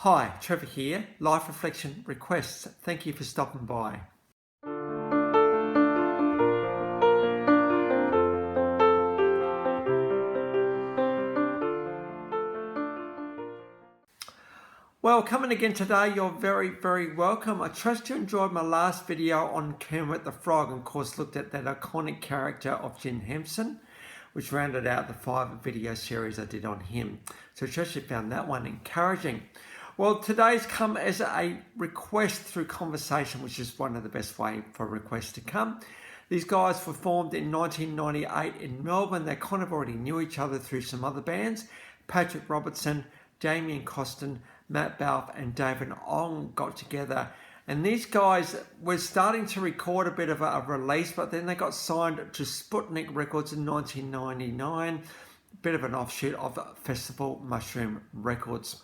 Hi, Trevor here, Life Reflection Requests. Thank you for stopping by. Well, coming again today, you're very welcome. I trust you enjoyed my last video on Kermit the Frog and of course looked at that iconic character of Jim Henson, which rounded out the 5 video series I did on him. So I trust you found that one encouraging. Well, today's come as a request through conversation, which is one of the best ways for requests to come. These guys were formed in 1998 in Melbourne. They kind of already knew each other through some other bands. Patrick Robertson, Damien Costin, Matt Balfe and David Ong got together. And these guys were starting to record a bit of a release, but then they got signed to Sputnik Records in 1999, a bit of an offshoot of Festival Mushroom Records.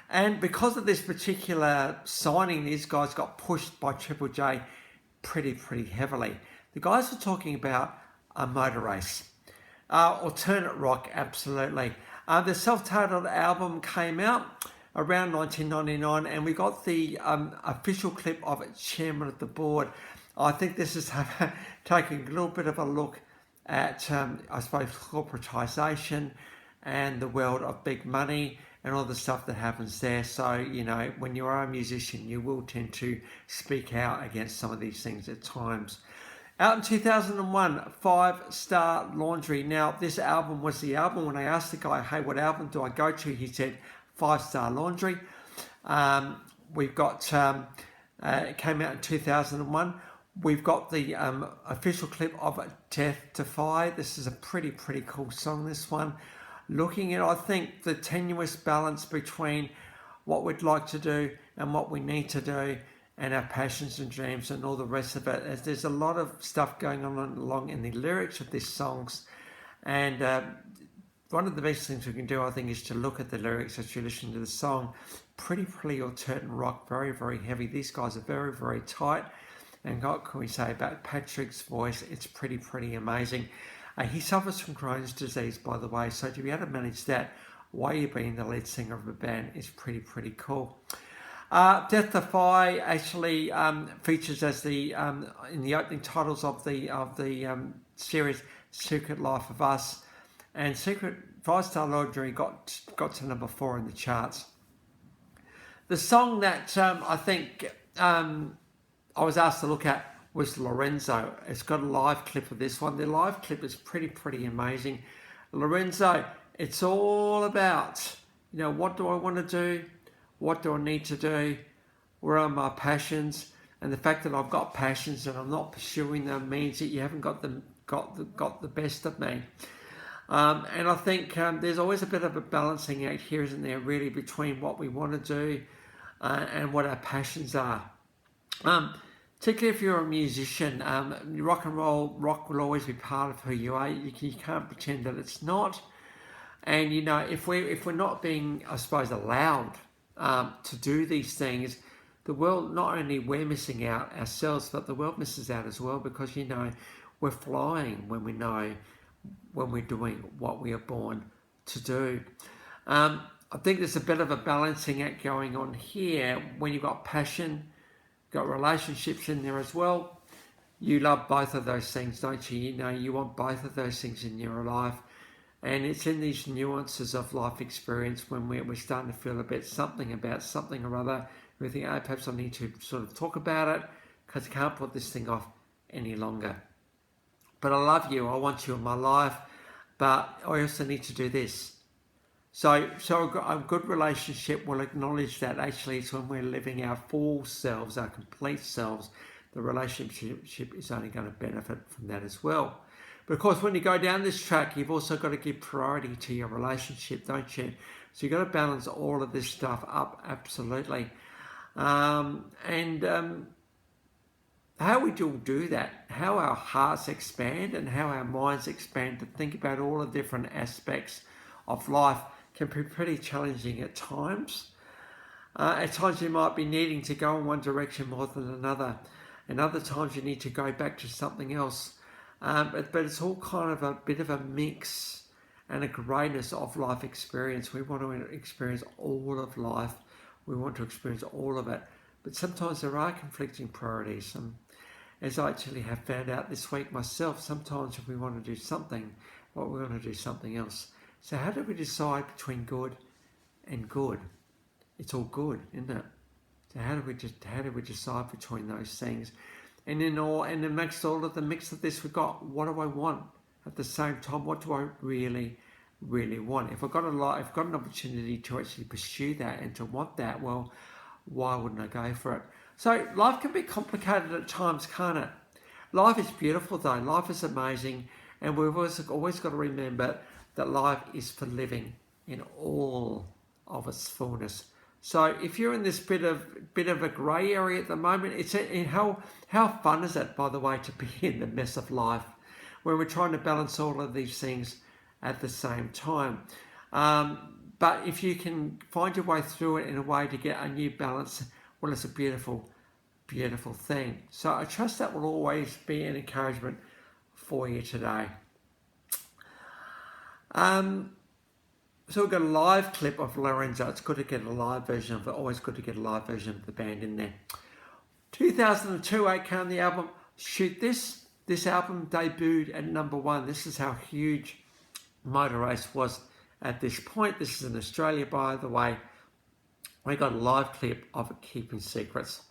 And because of this particular signing, these guys got pushed by Triple J pretty heavily. The guys were talking about a motor race. Alternate rock, absolutely. The self-titled album came out around 1999 and we got the official clip of it, Chairman of the Board. I think this is taking a little bit of a look at, I suppose, corporatisation and the world of big money and all the stuff that happens there. So, you know, when you are a musician, you will tend to speak out against some of these things at times. Out in 2001, 5 Star Laundry. Now, this album was the album. When I asked the guy, hey, what album do I go to? He said, 5 Star Laundry. We've got, it came out in 2001. We've got the official clip of Death Defy. This is a pretty cool song, this one. Looking at, I think, the tenuous balance between what we'd like to do and what we need to do and our passions and dreams and all the rest of it. As there's a lot of stuff going on along in the lyrics of these songs. And one of the best things we can do, I think, is to look at the lyrics as you listen to the song. Pretty alternate rock, very heavy. These guys are very tight. And what can we say about Patrick's voice? It's pretty amazing. He suffers from Crohn's disease, by the way, so to be able to manage that while you're being the lead singer of a band is pretty cool. Death Defy actually features as the in the opening titles of the series Secret Life of Us, and 5 Star Laundry got to number 4 in the charts. The song that I think I was asked to look at was Lorenzo. It's got a live clip of this one. The live clip is pretty amazing. Lorenzo, it's all about, you know, what do I want to do? What do I need to do? Where are my passions? And the fact that I've got passions and I'm not pursuing them means that you haven't got the best of me. And I think there's always a bit of a balancing act here, isn't there, really, between what we want to do and what our passions are. Particularly if you're a musician, rock will always be part of who you are. You can't pretend that it's not. And you know, if we're not being, I suppose, allowed to do these things, the world, not only we're missing out ourselves, but the world misses out as well, because, you know, we're flying when we're doing what we are born to do. I think there's a bit of a balancing act going on here. When you've got passion, got relationships in there as well. You love both of those things, don't you? You know, you want both of those things in your life. And it's in these nuances of life experience when we're starting to feel a bit something about something or other. We think, oh, perhaps I need to sort of talk about it because I can't put this thing off any longer. But I love you. I want you in my life. But I also need to do this. So a good relationship will acknowledge that actually it's when we're living our full selves, our complete selves, the relationship is only going to benefit from that as well. But of course, when you go down this track, you've also got to give priority to your relationship, don't you? So you've got to balance all of this stuff up, absolutely. How we do that, how our hearts expand and how our minds expand to think about all the different aspects of life can be pretty challenging at times. At times you might be needing to go in one direction more than another, and other times you need to go back to something else. But it's all kind of a bit of a mix and a greatness of life experience. We want to experience all of life We want to experience all of it. But sometimes there are conflicting priorities. As I actually have found out this week myself, sometimes if we want to do something, well, we want to do something else. So how do we decide between good and good? It's all good, isn't it? So how do we decide between those things? And amongst all of the mix of this, we've got, what do I want? At the same time, what do I really, really want? If I've got an opportunity to actually pursue that and to want that, well, why wouldn't I go for it? So life can be complicated at times, can't it? Life is beautiful though. Life is amazing, and we've always got to remember that life is for living in all of its fullness. So if you're in this bit of a grey area at the moment, it's in how fun is it, by the way, to be in the mess of life, where we're trying to balance all of these things at the same time. But if you can find your way through it in a way to get a new balance, well, it's a beautiful, beautiful thing. So I trust that will always be an encouragement for you today. So we've got a live clip of Lorenzo. It's good to get a live version of it. Always good to get a live version of the band in there. 2002, came the album Shoot This. This album debuted at #1. This is how huge Motor Race was at this point. This is in Australia, by the way. We got a live clip of it keeping secrets.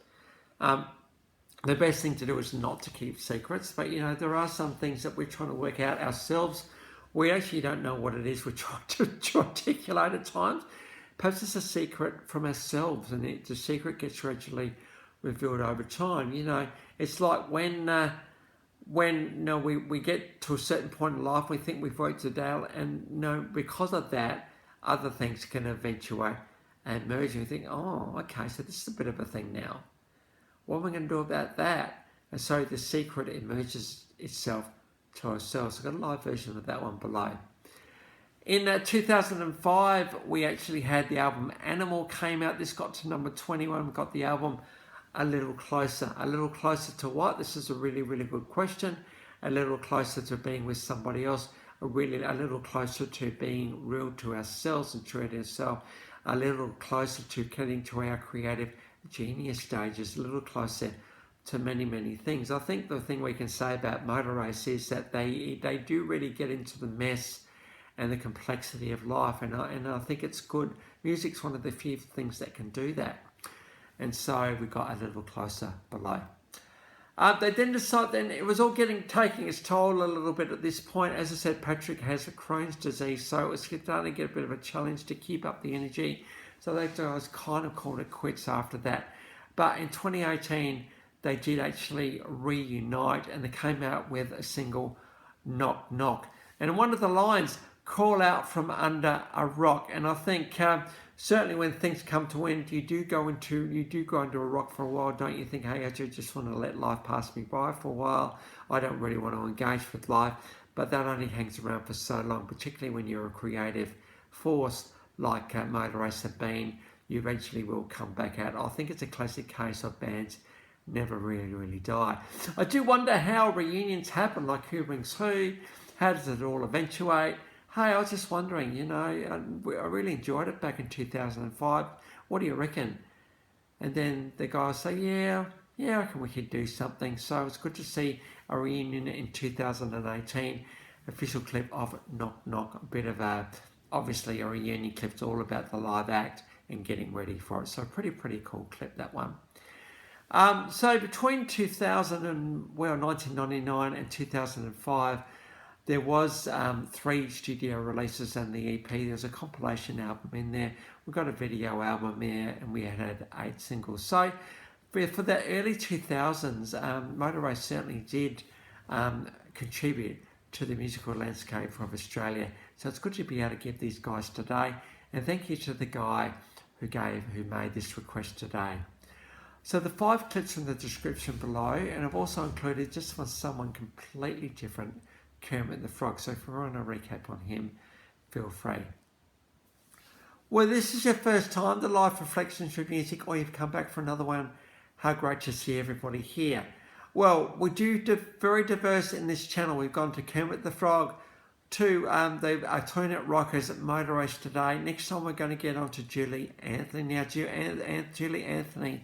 The best thing to do is not to keep secrets, but there are some things that we're trying to work out ourselves. We actually don't know what it is we're trying to articulate at times. Perhaps it's a secret from ourselves, and the secret gets gradually revealed over time. It's like when we get to a certain point in life, we think we've worked it out, and because of that, other things can eventuate and merge, and we think, oh, okay, so this is a bit of a thing now. What am I going to do about that? And so the secret emerges itself to ourselves. I've got a live version of that one below. In 2005, we actually had the album Animal came out. This got to #21. We got the album A Little Closer. A little closer to what? This is a really, really good question. A little closer to being with somebody else. A little closer to being real to ourselves and true to ourselves. A little closer to getting to our creative genius stages. A little closer to many, many things. I think the thing we can say about Motor Race is that they do really get into the mess and the complexity of life, and I think it's good. Music's one of the few things that can do that. And so we got A Little Closer below. They then decided, it was all taking its toll a little bit at this point. As I said, Patrick has a Crohn's disease, so it was starting to get a bit of a challenge to keep up the energy. So they guys kind of called it quits after that. But in 2018, they did actually reunite, and they came out with a single, Knock Knock. And one of the lines, crawl out from under a rock. And I think certainly when things come to end, you do go into a rock for a while, don't you? Think, hey, I just want to let life pass me by for a while. I don't really want to engage with life. But that only hangs around for so long, particularly when you're a creative force like Motor Race have been. You eventually will come back out. I think it's a classic case of bands never really die. I do wonder how reunions happen, like who brings who, how does it all eventuate? Hey, I was just wondering, I really enjoyed it back in 2005. What do you reckon? And then the guys say, yeah, I reckon we could do something. So it's good to see a reunion in 2018. Official clip of Knock Knock, a bit of obviously a reunion clip. It's all about the live act and getting ready for it. So pretty cool clip, that one. So between 1999 and 2005, there was 3 studio releases and the EP. There's a compilation album in there. We've got a video album there, and we had 8 singles. So for the early 2000s, Motor Race certainly did contribute to the musical landscape of Australia. So it's good to be able to give these guys today. And thank you to the guy who made this request today. So the 5 clips in the description below, and I've also included just for someone completely different, Kermit the Frog. So if you want a recap on him, feel free. Well, this is your first time to Live Reflections with Music, or you've come back for another one. How great to see everybody here. Well, we do very diverse in this channel. We've gone to Kermit the Frog, to the Alternate Rockers motor race today. Next time we're going to get on to Julie Anthony. Now, Julie Anthony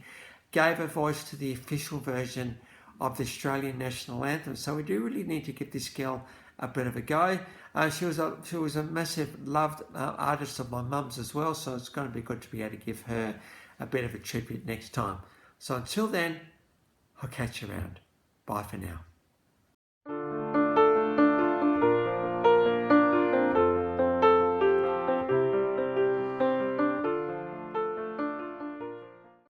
gave a voice to the official version of the Australian National Anthem, so we do really need to give this girl a bit of a go. She was a massive loved artist of my mum's as well, so it's going to be good to be able to give her a bit of a tribute next time. So until then, I'll catch you around. Bye for now.